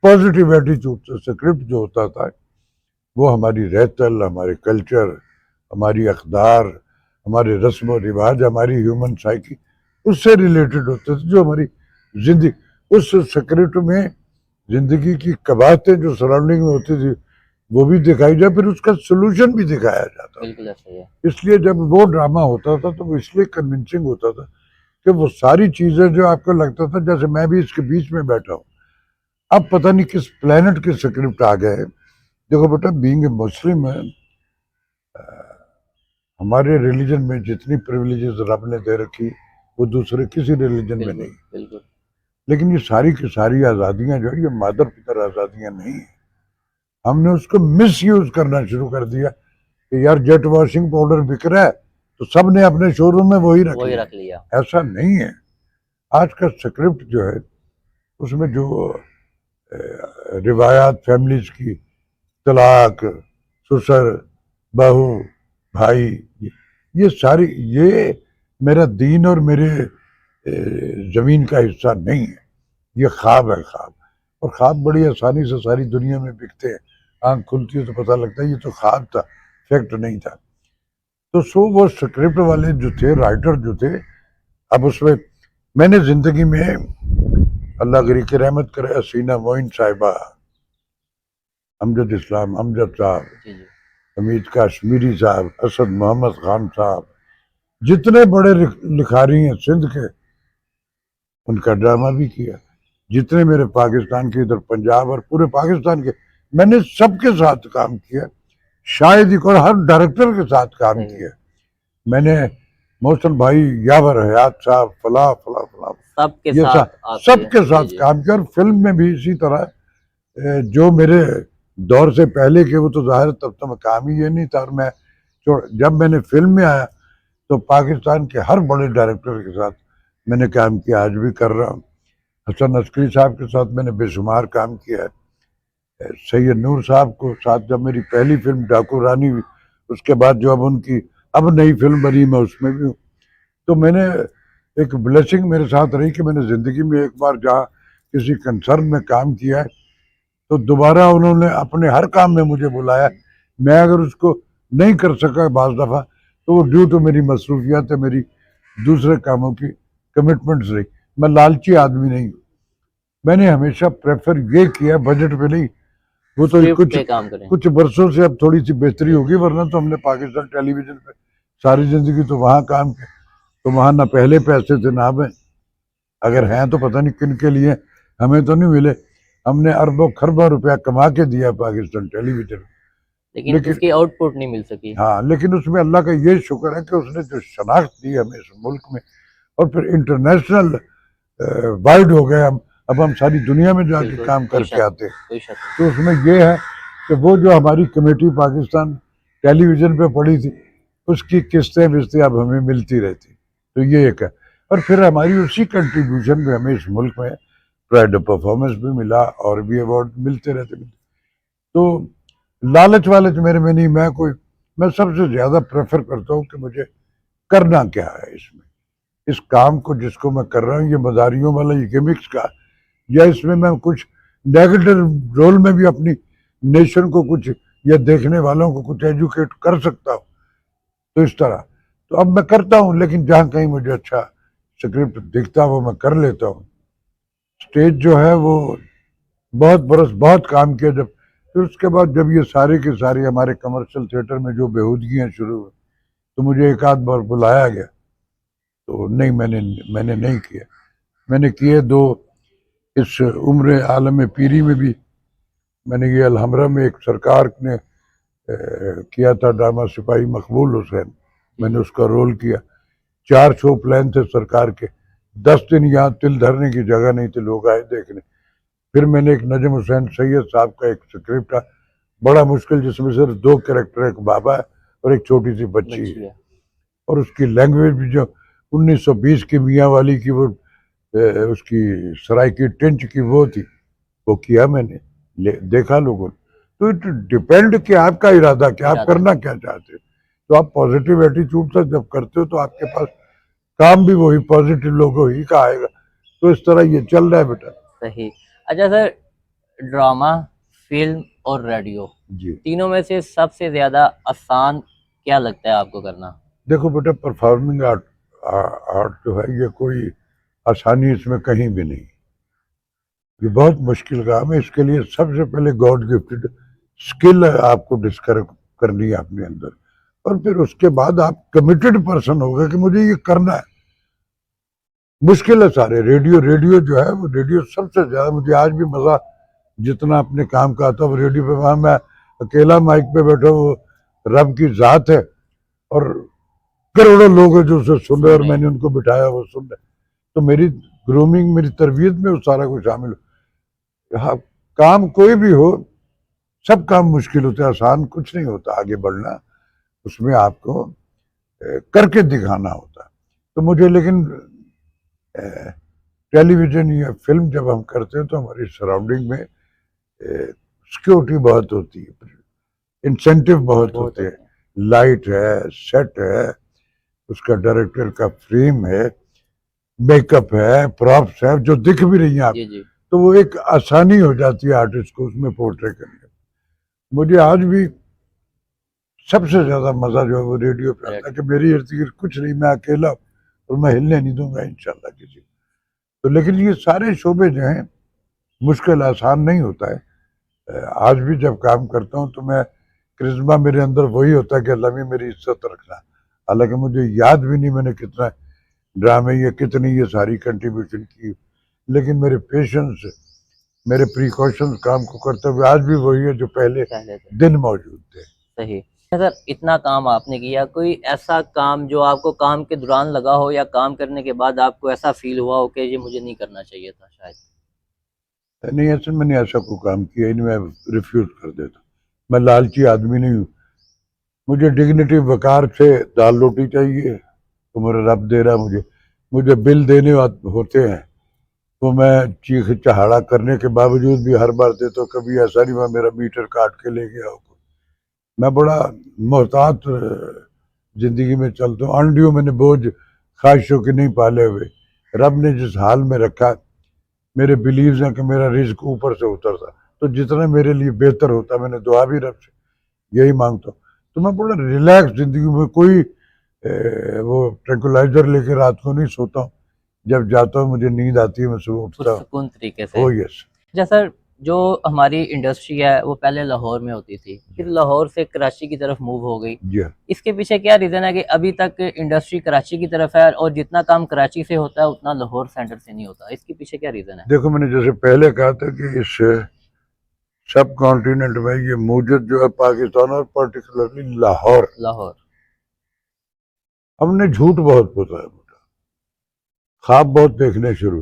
A: پازیٹیو ایٹیٹیوڈ سے اسکرپٹ جو ہوتا تھا وہ ہماری رہتل, ہمارے کلچر, ہماری اقدار, ہمارے رسم و رواج, ہماری ہیومن سائیکی اس سے ریلیٹڈ ہوتے تھے. جو ہماری زندگی اس اسکرپٹ میں زندگی کی قباحتیں جو سراؤنڈنگ میں ہوتی تھی وہ بھی دکھائی جائے, پھر اس کا سلوشن بھی دکھایا جاتا.
B: بالکل ایسا ہے.
A: اس لیے جب وہ ڈرامہ ہوتا تھا تو وہ اس لیے کنونسنگ ہوتا تھا کہ وہ ساری چیزیں جو آپ کو لگتا تھا جیسے میں بھی اس کے بیچ میں بیٹھا ہوں, اب پتہ نہیں کس پلانٹ کے اسکرپٹ آ گئے. دیکھو بیٹا بینگ اے مسلم ہمارے ریلیجن میں جتنی پریویلیجز رب نے دے رکھی وہ دوسرے کسی ریلیجن میں نہیں.
B: بالکل.
A: لیکن یہ ساری کی ساری آزادیاں جو ہے یہ مادر پتر آزادیاں نہیں ہیں. ہم نے اس کو مس یوز کرنا شروع کر دیا کہ یار جیٹ واشنگ پاؤڈر بک رہا ہے تو سب نے اپنے شو روم میں وہی
B: وہی
A: رکھ
B: رکھ لیا.
A: لیا. ایسا نہیں ہے. آج کا اسکرپٹ جو ہے اس میں جو روایات فیملیز کی، طلاق، سسر، بہو، بھائی، یہ ساری، یہ میرا دین اور میرے زمین کا حصہ نہیں ہے. یہ خواب ہے، خواب. اور خواب بڑی آسانی سے ساری دنیا میں بکتے ہیں. آنکھ کھلتی ہے تو پتہ لگتا ہے یہ تو خواب تھا، فیکٹ نہیں تھا. تو وہ اسکرپٹ والے جو تھے، رائٹر جو تھے، اب اس میں نے زندگی میں، اللہ گری کی رحمت کرے، حسینہ معین صاحبہ، امجد اسلام امجد صاحب،
B: جی جی.
A: حمید کاشمیری صاحب، اسد محمد خان صاحب، جتنے بڑے لکھاری ہیں سندھ کے، ان کا ڈرامہ بھی کیا. جتنے میرے پاکستان کے، ادھر پنجاب اور پورے پاکستان کے، میں نے سب کے ساتھ کام کیا. شاید ہی کوئی، ہر ڈائریکٹر کے ساتھ کام کیا. میں نے محسن بھائی، یاور حیات صاحب، فلاں فلاں فلاں،
B: سب کے
A: یہ
B: ساتھ
A: سب کے ساتھ کام کیا. اور فلم میں بھی اسی طرح، جو میرے دور سے پہلے کے، وہ تو ظاہر تب تو میں کام ہی یہ نہیں تھا. اور میں جب میں نے فلم میں آیا تو پاکستان کے ہر بڑے ڈائریکٹر کے ساتھ میں نے کام کیا، آج بھی کر رہا ہوں. حسن عسکری صاحب کے ساتھ میں نے بے شمار کام کیا ہے. سید نور صاحب کو ساتھ، جب میری پہلی فلم ڈاکو رانی ہوئی، اس کے بعد جو اب ان کی اب نئی فلم بنی، میں اس میں بھی ہوں. تو میں نے ایک بلیسنگ میرے ساتھ رہی کہ میں نے زندگی میں ایک بار جہاں کسی کنسرن میں کام کیا ہے تو دوبارہ انہوں نے اپنے ہر کام میں مجھے بلایا. میں اگر اس کو نہیں کر سکا بعض دفعہ تو وہ ڈیو ٹو میری مصروفیات ہے، میری دوسرے کاموں کی کمٹمنٹس رہی. میں لالچی آدمی نہیں ہوں. میں نے ہمیشہ پریفر یہ کیا، بجٹ پہ نہیں. وہ تو کچھ برسوں سے اب تھوڑی سی بہتری ہوگی، ورنہ تو ہم نے پاکستان ٹیلی ویژن پہ ساری زندگی تو وہاں کام کیا. تو وہاں نہ پہلے پیسے تھے نہ اب ہیں. اگر ہیں تو پتہ نہیں کن کے لیے، ہمیں تو نہیں ملے. ہم نے اربوں خربوں روپیہ کما کے دیا پاکستان ٹیلی ویژن،
B: لیکن اس کی آؤٹ پٹ نہیں مل سکی.
A: ہاں، لیکن اس میں اللہ کا یہ شکر ہے کہ اس نے جو شناخت دی ہمیں اس ملک میں، اور پھر انٹرنیشنل وائڈ ہو گئے ہم. اب ہم ساری دنیا میں جا کے کام کر کے آتے ہیں. تو اس میں یہ ہے کہ وہ جو ہماری کمیٹی پاکستان ٹیلی ویژن پہ پڑی تھی، اس کی قسطیں بسطیں اب ہمیں ملتی رہتی. تو یہ ایک ہے. اور پھر ہماری اسی کنٹریبیوشن میں ہمیں اس ملک میں پرائڈ آف پرفارمنس بھی ملا، اور بھی ایوارڈ ملتے رہتے. تو لالچ والچ میرے میں نہیں. میں سب سے زیادہ پریفر کرتا ہوں کہ مجھے کرنا کیا ہے اس میں، اس کام کو جس کو میں کر رہا ہوں، یہ مداریوں والا، یہ گیمکس کا، یا اس میں کچھ نیگیٹو رول میں بھی اپنی نیشن کو کچھ، یا دیکھنے والوں کو کچھ ایجوکیٹ کر سکتا ہوں. تو اس طرح تو اب میں کرتا ہوں، لیکن جہاں کہیں مجھے اچھا اسکرپٹ دکھتا وہ میں کر لیتا ہوں. اسٹیج جو ہے وہ بہت برس بہت کام کیا. جب پھر اس کے بعد جب یہ سارے کے سارے ہمارے کمرشل تھیٹر میں جو بےہودگیاں شروع ہوئی تو مجھے ایک آدھ بار بلایا گیا، تو نہیں، میں نے نہیں کیا. میں نے کیے دو. اس عمر عالم پیری میں بھی میں نے یہ الحمرہ میں ایک سرکار نے کیا تھا ڈرامہ، سپاہی مقبول حسین، میں نے اس کا رول کیا. 4 شو پلان تھے سرکار کے. 10 دن یہاں تل دھرنے کی جگہ نہیں تھی، لوگ آئے دیکھنے. پھر میں نے ایک نجم حسین سید صاحب کا ایک اسکرپٹ تھا بڑا مشکل، جس میں صرف 2 کریکٹر، ایک بابا ہے اور ایک چھوٹی سی بچی ہے. اور اس کی لینگویج بھی جو 1920 کی میاں والی کی، وہ اس کی سرائکی ٹنچ کی وہ تھی، وہ کیا میں نے، دیکھا لوگوں نے. تو اٹ ڈیپینڈ کہ آپ کا ارادہ کیا، آپ کرنا کیا چاہتے ہیں. تو آپ پازیٹیو ایٹیچیوڈ سے جب کرتے ہو تو آپ کے پاس کام بھی وہی پازیٹیو لوگوں ہی کا آئے گا. تو اس طرح یہ چل رہا ہے بیٹا.
B: صحیح. اچھا سر، ڈرامہ، فلم اور ریڈیو،
A: جی،
B: تینوں میں سے سب سے زیادہ آسان کیا لگتا ہے آپ کو کرنا؟
A: دیکھو بیٹا، پرفارمنگ آرٹ جو ہے یہ کوئی آسانی اس میں کہیں بھی نہیں. یہ بہت مشکل کام ہے. اس کے لیے سب سے پہلے گاڈ گفٹڈ اسکل آپ کو ڈسکور کرنی ہے اپنے اندر، اور پھر اس کے بعد آپ کمیٹڈ پرسن ہوگا کہ مجھے یہ کرنا ہے. مشکل ہے سارے. ریڈیو جو ہے، وہ ریڈیو سب سے زیادہ مجھے آج بھی مزہ جتنا اپنے کام کا آتا ہے وہ ریڈیو پہ. وہاں میں اکیلا مائک پہ بیٹھا، وہ رب کی ذات ہے، اور کروڑوں لوگ ہیں جو اسے سن رہے، اور میں نے ان کو بٹھایا وہ سن رہے. تو میری گرومنگ، میری تربیت میں وہ سارا کچھ شامل ہو. ہاں، کام کوئی بھی ہو، سب کام مشکل ہوتے ہیں، آسان کچھ نہیں ہوتا. آگے بڑھنا اس میں آپ کو کر کے دکھانا ہوتا ہے. تو مجھے لیکن ٹیلی ویژن یا فلم جب ہم کرتے ہیں تو ہماری سراؤنڈنگ میں سیکورٹی بہت ہوتی ہے, انسینٹیو بہت ہوتے ہیں, لائٹ ہے, سیٹ ہے, اس کا ڈائریکٹر کا فریم ہے, میک اپ ہے, پراپس ہے جو دکھ بھی رہی ہیں آپ, تو وہ ایک آسانی ہو جاتی ہے آرٹسٹ کو اس میں پورٹری کرنے. مجھے آج بھی سب سے زیادہ مزہ جو ہے وہ ریڈیو پہ آتا ہے کہ میری ارد گرد کچھ نہیں, میں اکیلا اور میں ہلنے نہیں دوں گا انشاءاللہ کسی کو. تو لیکن یہ سارے شعبے جو ہیں مشکل آسان نہیں ہوتا ہے. آج بھی جب کام کرتا ہوں تو میں کرزما میرے اندر وہی ہوتا ہے کہ اللہ میں میری عزت رکھنا. حالانکہ مجھے یاد بھی نہیں میں نے کتنا ڈرامے یا کتنی یہ ساری کنٹریبیوشن کی, لیکن میرے پیشنس, میرے پریکاشنز کام کو کرتے ہوئے آج بھی وہی ہے جو پہلے دن موجود تھے.
B: صحیح. سر اتنا کام آپ نے کیا, کوئی ایسا کام جو آپ کو کام کے دوران لگا ہو یا کام کرنے کے بعد آپ کو ایسا فیل ہوا ہو کہ یہ مجھے نہیں کرنا چاہیے تھا شاید؟
A: نہیں, ایسے میں نے ایسا کوئی کام کیا ہی نہیں, میں ریفیوز کر دیتا. میں لالچی آدمی نہیں ہوں. مجھے ڈگنیٹی وقار سے دال روٹی چاہیے تو میرا رب دے رہا مجھے بل دینے ہوتے ہیں تو میں چیخ چہاڑا کرنے کے باوجود بھی ہر بار دیتا ہوں. کبھی ایسا نہیں ہوا میرا میٹر کاٹ کے لے گیا ہو. میں بڑا محتاط زندگی میں چلتا ہوں. انڈیوں میں نے بوجھ خواہشوں کے نہیں پالے ہوئے. رب نے جس حال میں رکھا, میرے بلیوز ہیں کہ میرا رزق اوپر سے اترتا, تو جتنا میرے لیے بہتر ہوتا میں نے دعا بھی رب سے یہی مانگتا ہوں. تو میں بڑا ریلیکس زندگی میں کوئی وہ ٹرینکولائزر لے کے رات کو نہیں سوتا ہوں. جب جاتا ہوں مجھے نیند آتی ہے, میں صبح اٹھتا ہوں
B: سکون طریقے سے.
A: او یس.
B: جیسا جو ہماری انڈسٹری ہے وہ پہلے لاہور میں ہوتی تھی, پھر لاہور سے کراچی کی طرف موو ہو گئی. اس کے پیچھے کیا ریزن ہے کہ ابھی تک انڈسٹری کراچی کی طرف ہے اور جتنا کام کراچی سے ہوتا ہے اتنا لاہور سینٹر سے نہیں ہوتا؟ اس کے پیچھے کیا ریزن ہے؟
A: دیکھو, میں نے جیسے پہلے کہا تھا کہ اس سب کانٹیننٹ میں یہ موجود جو ہے پاکستان اور پرٹیکولرلی لاہور, ہم نے جھوٹ بہت بتایا, خواب بہت دیکھنے شروع.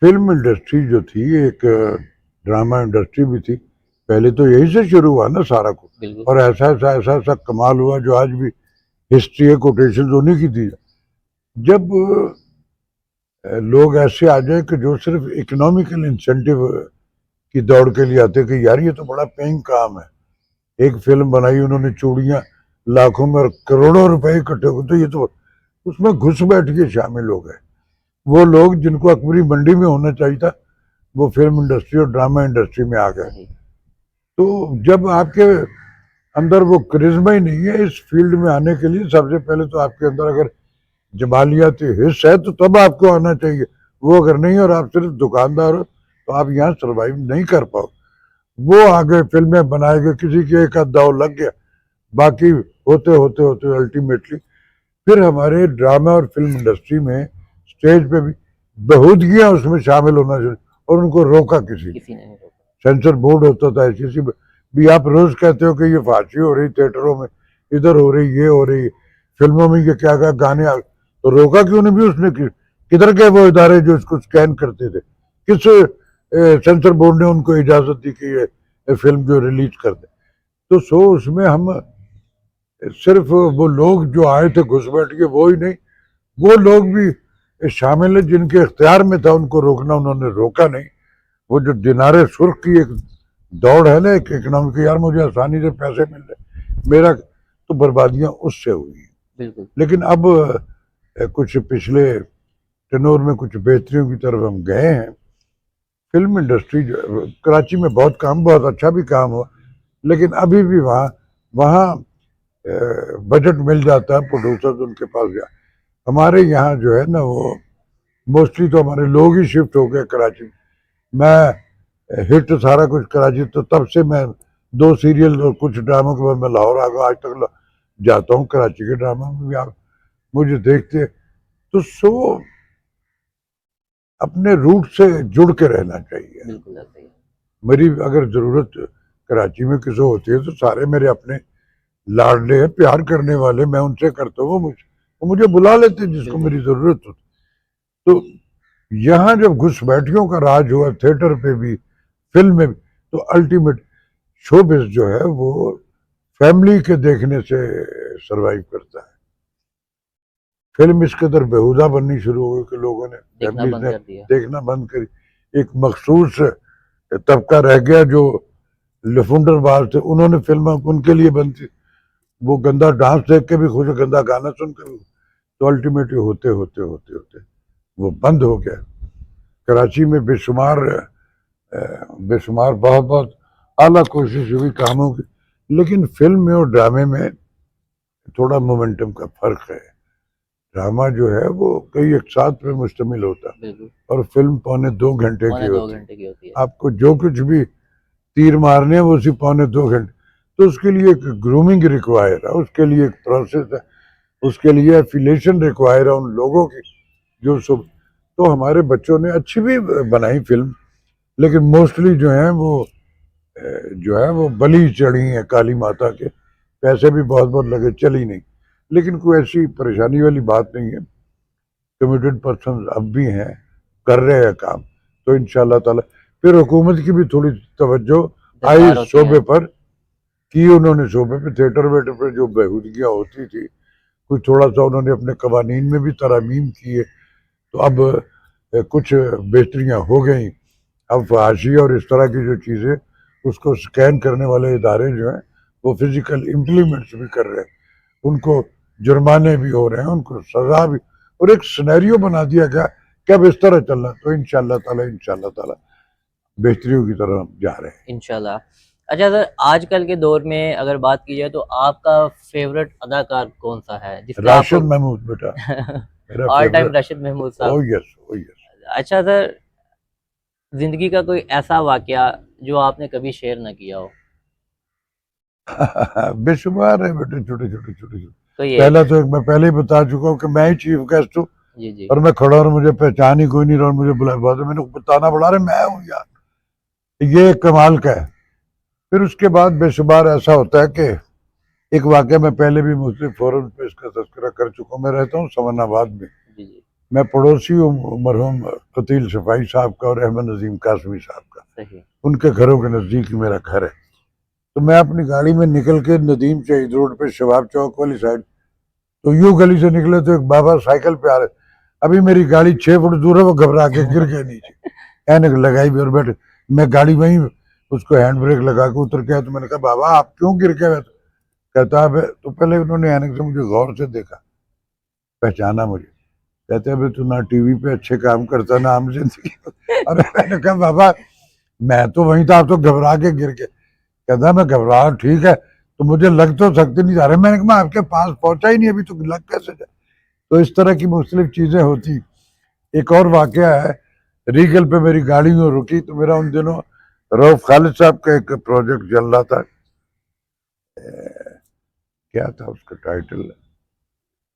A: فلم انڈسٹری جو تھی ایک ڈرامہ انڈسٹری بھی تھی, پہلے تو یہی سے شروع ہوا نا سارا کچھ, اور ایسا کمال ہوا جو آج بھی ہسٹری ہے, کوٹیشنز انہیں کی دی. جب لوگ ایسے آ جائیں کہ جو صرف اکنامیکل انسینٹیو کی دوڑ کے لیے آتے کہ یار یہ تو بڑا پینگ کام ہے, ایک فلم بنائی انہوں نے, چوڑیاں لاکھوں میں اور کروڑوں روپے اکٹھے ہوئے, تو یہ تو اس میں گھس بیٹھ کے شامل ہو گئے. وہ لوگ جن کو اکبری منڈی میں ہونا چاہیے تھا وہ فلم انڈسٹری اور ڈرامہ انڈسٹری میں آ گئے. تو جب آپ کے اندر وہ کرزما ہی نہیں ہے اس فیلڈ میں آنے کے لیے, سب سے پہلے تو آپ کے اندر اگر جمالیاتی حص ہے تو تب آپ کو آنا چاہیے. وہ اگر نہیں اور آپ صرف دکاندار ہو تو آپ یہاں سروائیو نہیں کر پاؤ. وہ آگے فلمیں بنائے گئے, کسی کے ایک آدھ داؤ لگ گیا, باقی ہوتے ہوتے ہوتے الٹیمیٹلی پھر ہمارے ڈرامہ اور فلم انڈسٹری میں اسٹیج پہ بھی بہودگیاں اس میں شامل ہونا شروع, اور ان کو روکا کسی نے. سینسر بورڈ ہوتا تھا ایسی بھی, آپ روز کہتے ہو کہ یہ فحاشی ہو رہی تھیٹروں میں, ادھر ہو رہی, یہ ہو رہی, فلموں میں یہ کیا گانے تو روکا کیوں نہیں بھی اس نے. کدھر گئے وہ ادارے جو اس کو سکین کرتے تھے؟ کس سینسر بورڈ نے ان کو اجازت دی کہ یہ فلم جو ریلیز کر دیں؟ تو اس میں ہم صرف وہ لوگ جو آئے تھے گھس بیٹھ کے وہ ہی نہیں, وہ لوگ بھی شامل ہیں جن کے اختیار میں تھا ان کو روکنا, انہوں نے روکا نہیں. وہ جو دینارے سرخ کی ایک دوڑ ہے نا ایک اکنامی کی, یار مجھے آسانی سے پیسے مل رہے, میرا تو بربادیاں اس سے ہوئی ہیں. بالکل. لیکن اب کچھ پچھلے ٹینور میں کچھ بہتریوں کی طرف ہم گئے ہیں. فلم انڈسٹری جو کراچی میں بہت اچھا بھی کام ہوا, لیکن ابھی بھی وہاں بجٹ مل جاتا ہے, پروڈیوسرز ان کے پاس جا. ہمارے یہاں جو ہے نا وہ موسٹلی تو ہمارے لوگ ہی شفٹ ہو گئے کراچی. میں ہٹ سارا کچھ کراچی, تو تب سے میں 2 سیریل اور کچھ ڈراموں کے بعد میں لاہور آ گیا. آج تک جاتا ہوں کراچی کے ڈراموں میں بھی, آپ مجھے دیکھتے. تو اپنے روٹ سے جڑ کے رہنا چاہیے. میری اگر ضرورت کراچی میں کسی ہوتی ہے تو سارے میرے اپنے لاڈلے ہیں, پیار کرنے والے, میں ان سے کرتا ہوں, وہ مجھے بلا لیتے جس کو میری ضرورت ہوتی. تو یہاں جب گھس بیٹھیوں کا راج ہوا تھیٹر پہ بھی, فلم میں بھی, تو الٹیمیٹ شو بز جو ہے وہ فیملی کے دیکھنے سے سروائیو کرتا ہے. فلم اس قدر بےہودہ بننی شروع ہو گئی کہ لوگوں نے
B: دیکھنا
A: فیملیز
B: بند
A: نے
B: کر دیا.
A: دیکھنا بند کری. ایک مخصوص طبقہ رہ گیا جو لفنڈر باز تھے, انہوں نے فلمیں ان کے لیے بنتی, وہ گندا ڈانس دیکھ کے بھی خوش, گندا گانا سن کے بھی, تو الٹیمیٹلی ہوتے ہوتے ہوتے ہوتے وہ بند ہو گیا. کراچی میں بے شمار بہت بہت اعلیٰ کوشش ہوئی کاموں کی, لیکن فلم میں اور ڈرامے میں تھوڑا مومنٹم کا فرق ہے. ڈرامہ جو ہے وہ کئی اقساط پہ مشتمل ہوتا ہے
B: بالکل
A: اور فلم 2.25 گھنٹے
B: پونے
A: کی
B: 2
A: ہوتی ہے.
B: گھنٹے کی ہوتی ہے.
A: آپ کو جو کچھ بھی تیر مارنے ہیں وہ اسی 2.25 گھنٹے, تو اس کے لیے ایک گرومنگ ریکوائر ہے, اس کے لیے ایک پروسیس ہے, اس کے لیے ایفیلیشن ریکوائر ہے ان لوگوں کی جو سب. تو ہمارے بچوں نے اچھی بھی بنائی فلم, لیکن موسٹلی جو ہے وہ بلی چڑھی ہیں کالی ماتا کے, پیسے بھی بہت بہت لگے, چلی نہیں. لیکن کوئی ایسی پریشانی والی بات نہیں ہے, کمیٹڈ پرسن اب بھی ہیں, کر رہے ہیں کام, تو انشاءاللہ تعالی پھر حکومت کی بھی تھوڑی توجہ آئی
B: درکار
A: اس
B: ہوتی ہے.
A: شعبے پر کی, انہوں نے شعبے پہ تھیٹر ویٹر پہ جو بےہودگیاں ہوتی تھی کچھ تھوڑا سا انہوں نے اپنے قوانین میں بھی ترامیم کیے, تو اب کچھ بہتریاں ہو گئیں. اب فحاشی اور اس طرح کی جو چیزیں اس کو سکین کرنے والے ادارے جو ہیں وہ فزیکل امپلیمنٹس بھی کر رہے ہیں, ان کو جرمانے بھی ہو رہے ہیں, ان کو سزا بھی, اور ایک سینیریو بنا دیا گیا کہ اب اس طرح چلنا. تو انشاءاللہ تعالی بہتریوں کی طرف ہم جا رہے ہیں
B: انشاءاللہ. اچھا سر, آج کل کے دور میں اگر بات کی جائے تو آپ کا فیوریٹ اداکار کون سا ہے جس کا آپ
A: راشد محمود بیٹا میرا
B: all time
A: favourite.
B: Rashid Mahmood Sahab.
A: Oh یس.
B: اچھا سر, زندگی کا کوئی ایسا واقعہ جو آپ نے کبھی شیئر نہ کیا ہو؟
A: بے شمار ہے بیٹے, چھوٹے چھوٹے.
B: تو یہ
A: پہلا تو ایک میں پہلے ہی بتا چکا ہوں کہ میں ہی چیف گیسٹ ہوں,
B: جی
A: اور میں کھڑا اور مجھے پہچان ہی کوئی نہیں رہا, اور مجھے بلایا بات ہے, میں نے بتانا پڑا رہا میں ہوں یار, یہ ایک کمال کا ہے. پھر اس کے بعد بے شمار ایسا ہوتا ہے کہ ایک واقعہ میں پہلے بھی مختلف فورم پہ اس کا تذکرہ کر چکا ہوں. میں رہتا ہوں سمن آباد میں,
B: جی.
A: میں پڑوسی ہوں مرحوم قتیل صفائی صاحب کا اور احمد نظیم قاسمی صاحب کا,
B: صحیح.
A: ان کے گھروں کے نزدیک ہی میرا گھر ہے. تو میں اپنی گاڑی میں نکل کے ندیم شہید روڈ پہ شباب چوک والی سائڈ, تو یوں گلی سے نکلے تو ایک بابا سائیکل پہ آ رہے, ابھی میری گاڑی 6 فٹ دور ہے, وہ گھبرا کے گر گئے نیچے, اینک لگائی بھی اور بیٹھے, میں گاڑی وہیں اس کو ہینڈ بریک لگا کے اتر کے, تو میں نے کہا بابا آپ کیوں گر گئے؟ کہتا ہے تو پہلے انہوں نے اینک سے مجھے غور سے دیکھا, پہچانا مجھے, کہتے ہیں تو نہ ٹی وی پہ اچھے کام کرتا نہ عام زندگی. اور میں نے کہا بابا میں تو وہیں تھا, آپ تو گھبرا کے گر کے. کہتا میں گھبرا, ٹھیک ہے تو مجھے لگ تو سکتے نہیں جا رہے. میں نے کہا میں آپ کے پاس پہنچا ہی نہیں ابھی, تو لگ کیسے جائے؟ تو اس طرح کی مختلف چیزیں ہوتی. ایک اور واقعہ ہے, ریگل پہ میری گاڑی میں رکی, تو میرا ان دنوں رؤف خالد صاحب کا ایک پروجیکٹ چل رہا تھا, کیا تھا اس کا ٹائٹل,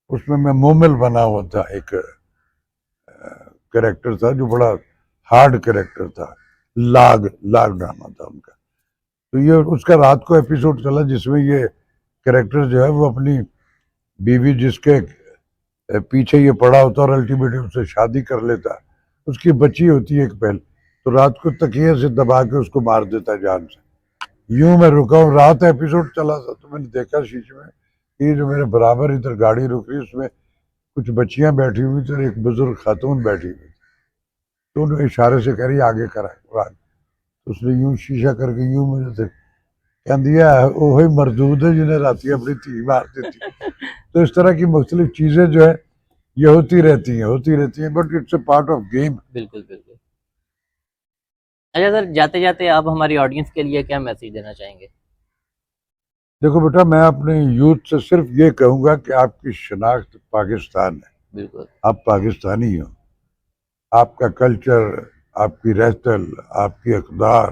A: اس میں مومل بنا ہوا تھا, ایک کریکٹر تھا جو بڑا ہارڈ کریکٹر تھا, لاگ ڈرامہ تھا ان کا. تو یہ اس کا رات کو ایپیسوڈ چلا جس میں یہ کریکٹر جو ہے وہ اپنی بیوی جس کے پیچھے یہ پڑا ہوتا اور الٹیمیٹلی اس سے شادی کر لیتا, اس کی بچی ہوتی ہے ایک پہل, تو رات کو تکیے سے دبا کے اس کو مار دیتا جان سے. یوں میں رکا ہوں, رات ایپیسوڈ چلا تھا, تو میں نے دیکھا شیشے میں یہ جو میرے برابر ادھر گاڑی رک رہی, اس میں کچھ بچیاں بیٹھی ہوئی تھی اور ایک بزرگ خاتون بیٹھی ہوئی تھی. تو انہوں نے اشارے سے کہہ رہی آگے کرا, اس نے یوں شیشہ کر کے یوں مجھے سے کہہ دیا وہی مردود ہے جنہیں راتی اپنی تھی مارتی تھی. تو اس طرح کی مختلف چیزیں جو ہے یہ ہوتی رہتی ہیں, but it's a part of game.
B: بالکل. اچھا سر, جاتے جاتے آپ ہماری آڈینس کے لیے کیا میسیج دینا چاہیں گے؟
A: دیکھو بیٹا, میں اپنے یوتھ سے صرف یہ کہوں گا کہ آپ کی شناخت پاکستان ہے,
B: بالکل.
A: آپ پاکستانی ہو, آپ کا کلچر, آپ کی رہتل, آپ کی اقدار,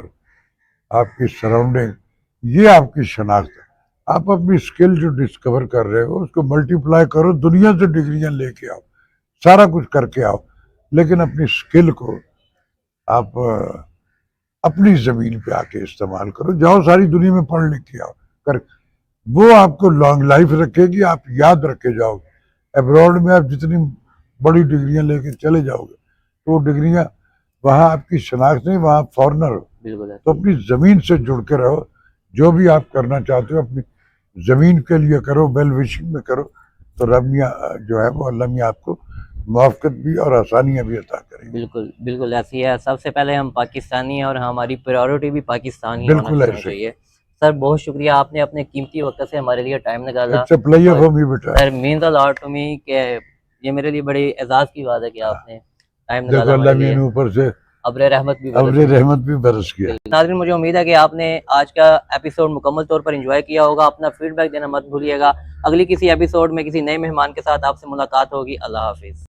A: آپ کی سراؤنڈنگ, یہ آپ کی شناخت ہے. آپ اپنی سکل جو ڈسکور کر رہے ہو اس کو ملٹیپلائی کرو, دنیا سے ڈگریاں لے کے آؤ, سارا کچھ کر کے آؤ, لیکن اپنی سکل کو آپ اپنی زمین پہ آ کے استعمال کرو. جاؤ ساری دنیا میں پڑھ لکھ کے آؤ, وہ آپ کو لانگ لائف رکھے گی, آپ یاد رکھے جاؤ گے. ابراڈ میں آپ جتنی بڑی ڈگریاں لے کے چلے جاؤ گے تو وہ ڈگریاں وہاں آپ کی شناخت نہیں, وہاں فارنر ہو. تو اپنی زمین سے جڑ کے رہو, جو بھی آپ کرنا چاہتے ہو اپنی زمین کے لیے کرو, ویل وشنگ میں کرو, تو رب میاں جو ہے وہ اللہ میاں آپ کو موافقت بھی اور آسانیاں بھی عطا کریں گے.
B: بالکل بالکل ایسی ہے. سب سے پہلے ہم پاکستانی ہیں اور ہماری پریورٹی بھی پاکستان ہی ہونا
A: بالکل ایسے.
B: چاہیے. سر بہت شکریہ, آپ نے اپنے قیمتی وقت سے ہمارے لیے ٹائم نکالا.
A: It's a player for me بیٹا.
B: Sir means a lot to me کہ یہ میرے لیے بڑی اعزاز کی بات ہے کہ آپ نے ٹائم
A: دیکھو
B: نکالا
A: اللہ
B: ہمارے
A: میاں
B: لیے.
A: نے اوپر سے
B: ابر رحمت بھی
A: ابر رحمت بھی برس گیا.
B: ناظرین, مجھے امید ہے کہ آپ نے آج کا ایپیسوڈ مکمل طور پر انجوائے کیا ہوگا. اپنا فیڈ بیک دینا مت بھولیے گا. اگلی کسی ایپیسوڈ میں کسی نئے مہمان کے ساتھ آپ سے ملاقات ہوگی. اللہ حافظ.